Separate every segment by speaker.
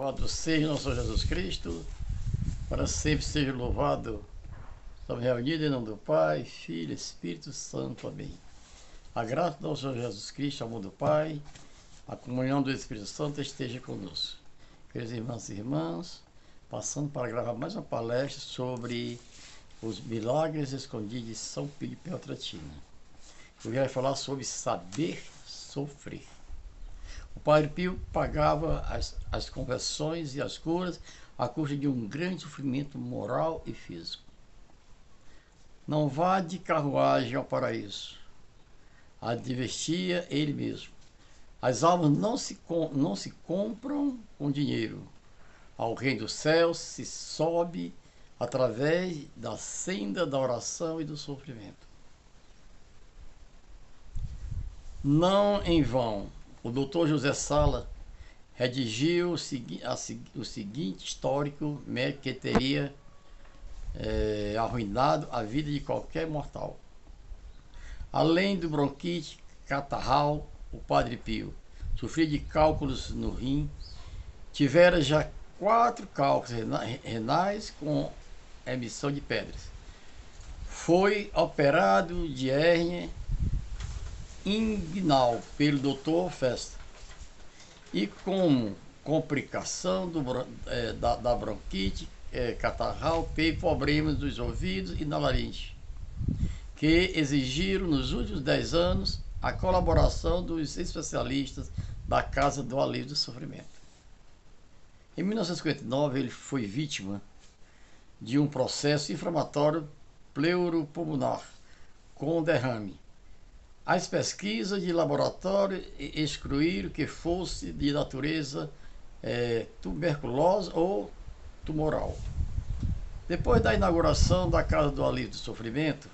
Speaker 1: Louvado seja nosso Senhor Jesus Cristo, para sempre seja louvado. Estamos reunidos em nome do Pai, Filho e Espírito Santo. Amém. A graça do nosso Senhor Jesus Cristo, o amor do Pai, a comunhão do Espírito Santo esteja conosco. Queridos irmãos e irmãs, passando para gravar mais uma palestra sobre os milagres escondidos de São Pio de Peltrautina. Eu quero falar sobre saber sofrer. O Padre Pio pagava as conversões e as curas à custa de um grande sofrimento moral e físico. Não vá de carruagem ao paraíso, advertia ele mesmo. As almas não se compram com dinheiro. Ao reino dos céus se sobe através da senda da oração e do sofrimento. Não em vão, o Dr. José Sala redigiu o seguinte histórico médico que teria arruinado a vida de qualquer mortal. Além do bronquite catarral, o Padre Pio sofria de cálculos no rim, tivera já 4 cálculos renais com emissão de pedras. Foi operado de hérnia inguinal pelo Dr. Festa e como complicação da bronquite catarral, teve problemas dos ouvidos e na laringe, que exigiram nos últimos 10 anos a colaboração dos especialistas da Casa do Alívio do Sofrimento. Em 1959 ele foi vítima de um processo inflamatório pleuropulmonar com derrame. As pesquisas de laboratório excluíram que fosse de natureza tuberculosa ou tumoral. Depois da inauguração da Casa do Alívio do Sofrimento,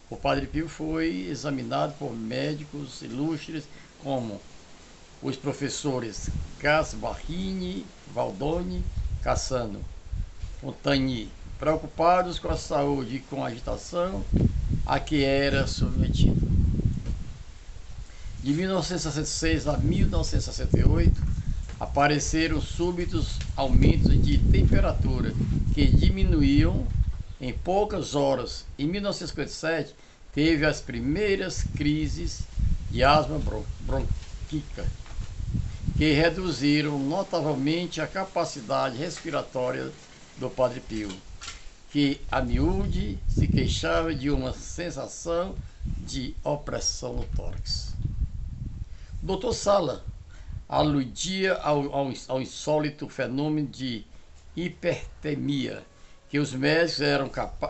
Speaker 1: o Padre Pio foi examinado por médicos ilustres como os professores Gasbarrini, Valdoni, Cassano, Fontani, preocupados com a saúde e com a agitação a que era submetido. De 1966 a 1968, apareceram súbitos aumentos de temperatura que diminuíam em poucas horas. Em 1957, teve as primeiras crises de asma brônquica, que reduziram notavelmente a capacidade respiratória do Padre Pio, que a miúde se queixava de uma sensação de opressão no tórax. O Dr. Sala aludia ao insólito fenômeno de hipertermia, que os médicos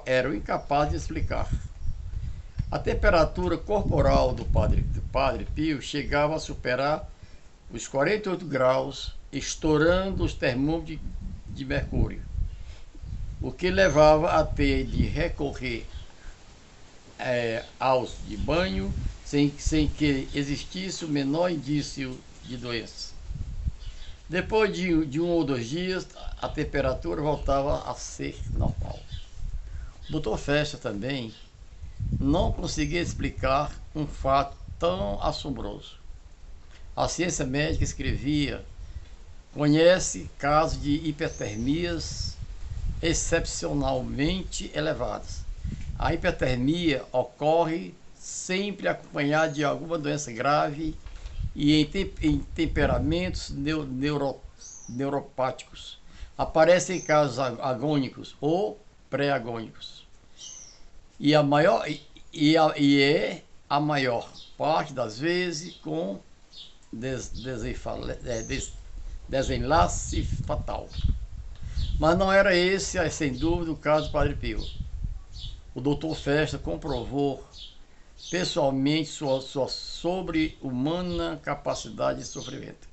Speaker 1: eram incapazes de explicar. A temperatura corporal do Padre Pio chegava a superar os 48 graus, estourando os termômetros de mercúrio, o que levava a ter de recorrer aos de banho sem que existisse o menor indício de doença. Depois de 1 ou 2 dias, a temperatura voltava a ser normal. O Dr. Festa também não conseguia explicar um fato tão assombroso. A ciência médica escrevia: conhece casos de hipertermias excepcionalmente elevadas. A hipertermia ocorre sempre acompanhada de alguma doença grave e em temperamentos neuropáticos. Aparecem em casos agônicos ou pré-agônicos. E é a maior parte das vezes com desenlace fatal. Mas não era esse, sem dúvida, o caso do Padre Pio. O Dr. Festa comprovou pessoalmente sua sobre-humana capacidade de sofrimento.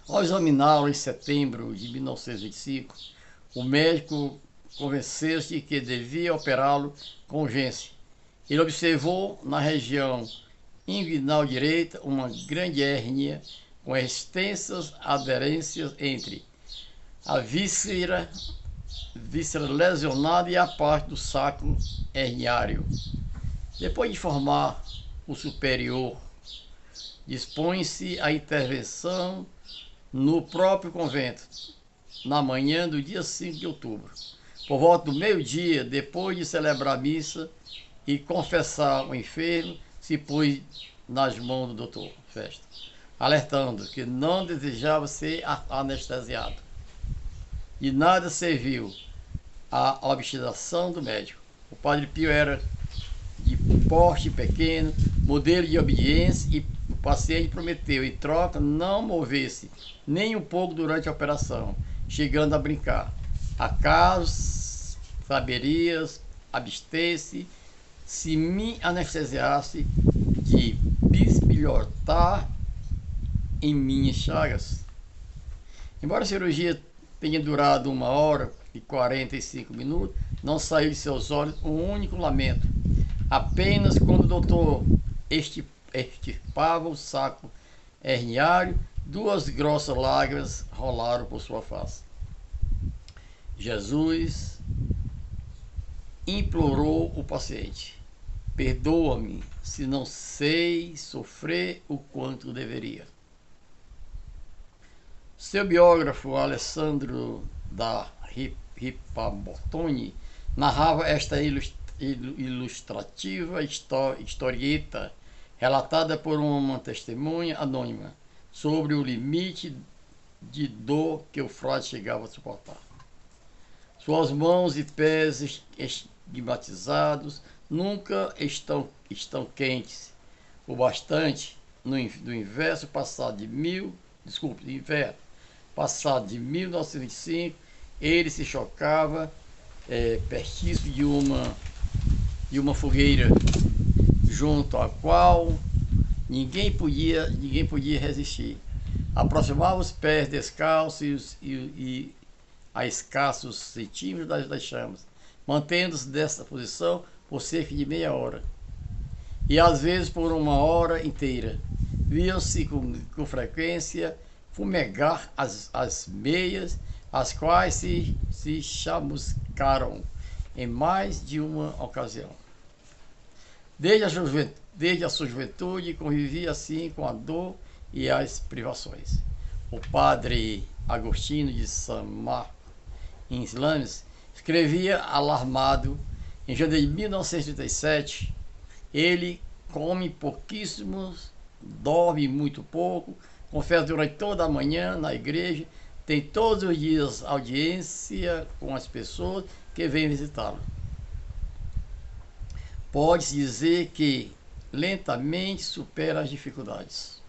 Speaker 1: Ao examiná-lo em setembro de 1925, o médico convenceu-se de que devia operá-lo com urgência. Ele observou na região inguinal direita uma grande hérnia com extensas aderências entre a víscera lesionada e a parte do saco herniário. Depois de formar o superior, dispõe-se a intervenção no próprio convento, na manhã do dia 5 de outubro, por volta do meio-dia, depois de celebrar a missa e confessar o enfermo, se pôs nas mãos do doutor Festo, alertando que não desejava ser anestesiado. De nada serviu a obstinação do médico. O Padre Pio era de porte pequeno, modelo de obediência, e o paciente prometeu, em troca, não mover-se nem um pouco durante a operação, chegando a brincar: acaso saberias abster-se se me anestesiasse de bisbilhotar em minhas chagas? Embora a cirurgia tenha durado 1h45, não saiu de seus olhos um único lamento. Apenas quando o doutor extirpava o saco herniário, 2 grossas lágrimas rolaram por sua face. Jesus implorou o paciente: perdoa-me se não sei sofrer o quanto deveria. Seu biógrafo Alessandro da Ripabortoni narrava esta ilustrativa historieta, relatada por uma testemunha anônima, sobre o limite de dor que o frade chegava a suportar. Suas mãos e pés estigmatizados nunca estão quentes o bastante. No inverno passado de 1925, ele se chocava pertíssimo de uma fogueira, junto à qual ninguém podia resistir. Aproximava os pés descalços e a escassos centímetros das chamas, mantendo-se dessa posição por cerca de meia hora, e às vezes por 1 hora inteira. Viam-se com frequência fumegar as meias, as quais se chamuscaram em mais de uma ocasião. Desde a sua juventude convivia assim com a dor e as privações. O padre Agostinho de San Marco, em Islames, escrevia alarmado: em janeiro de 1937, ele come pouquíssimos, dorme muito pouco, confessa durante toda a manhã na igreja, tem todos os dias audiência com as pessoas que vêm visitá-lo. Pode-se dizer que lentamente supera as dificuldades.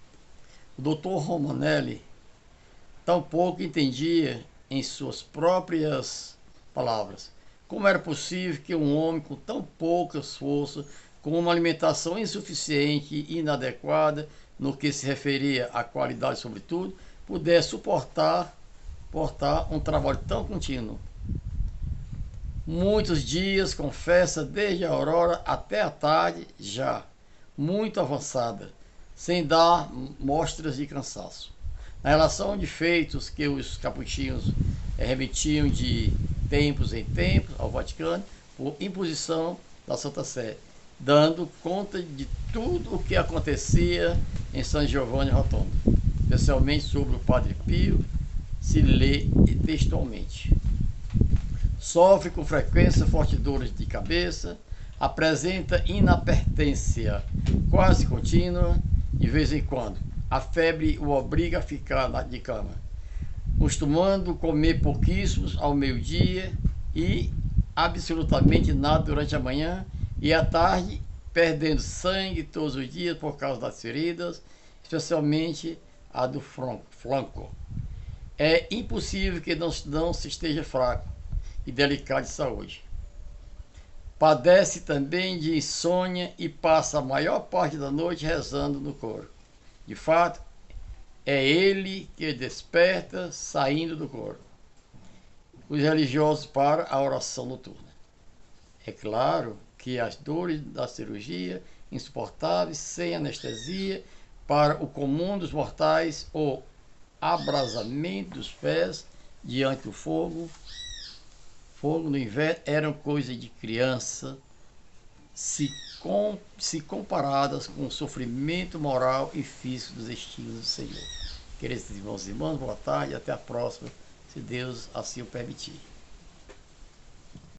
Speaker 1: O Dr. Romanelli tampouco entendia, em suas próprias palavras, como era possível que um homem com tão pouca força, com uma alimentação insuficiente e inadequada no que se referia à qualidade sobretudo, pudesse suportar um trabalho tão contínuo. Muitos dias, confessa, desde a aurora até a tarde, já muito avançada, sem dar mostras de cansaço. Na relação de feitos que os capuchinhos remetiam de tempos em tempos ao Vaticano, por imposição da Santa Sé, dando conta de tudo o que acontecia em San Giovanni Rotondo, especialmente sobre o Padre Pio, se lê textualmente. Sofre com frequência fortes dores de cabeça, apresenta inapetência quase contínua, de vez em quando a febre o obriga a ficar de cama, costumando comer pouquíssimos ao meio-dia e absolutamente nada durante a manhã, e à tarde perdendo sangue todos os dias por causa das feridas, especialmente a do flanco. É impossível que não se esteja fraco e delicado de saúde. Padece também de insônia e passa a maior parte da noite rezando no coro. De fato, é ele que desperta saindo do coro os religiosos para a oração noturna. É claro que as dores da cirurgia, insuportáveis, sem anestesia, para o comum dos mortais, o abrasamento dos pés diante do fogo no inverno, eram coisa de criança, se comparadas com o sofrimento moral e físico dos destinos do Senhor. Queridos irmãos e irmãs, boa tarde, até a próxima, se Deus assim o permitir.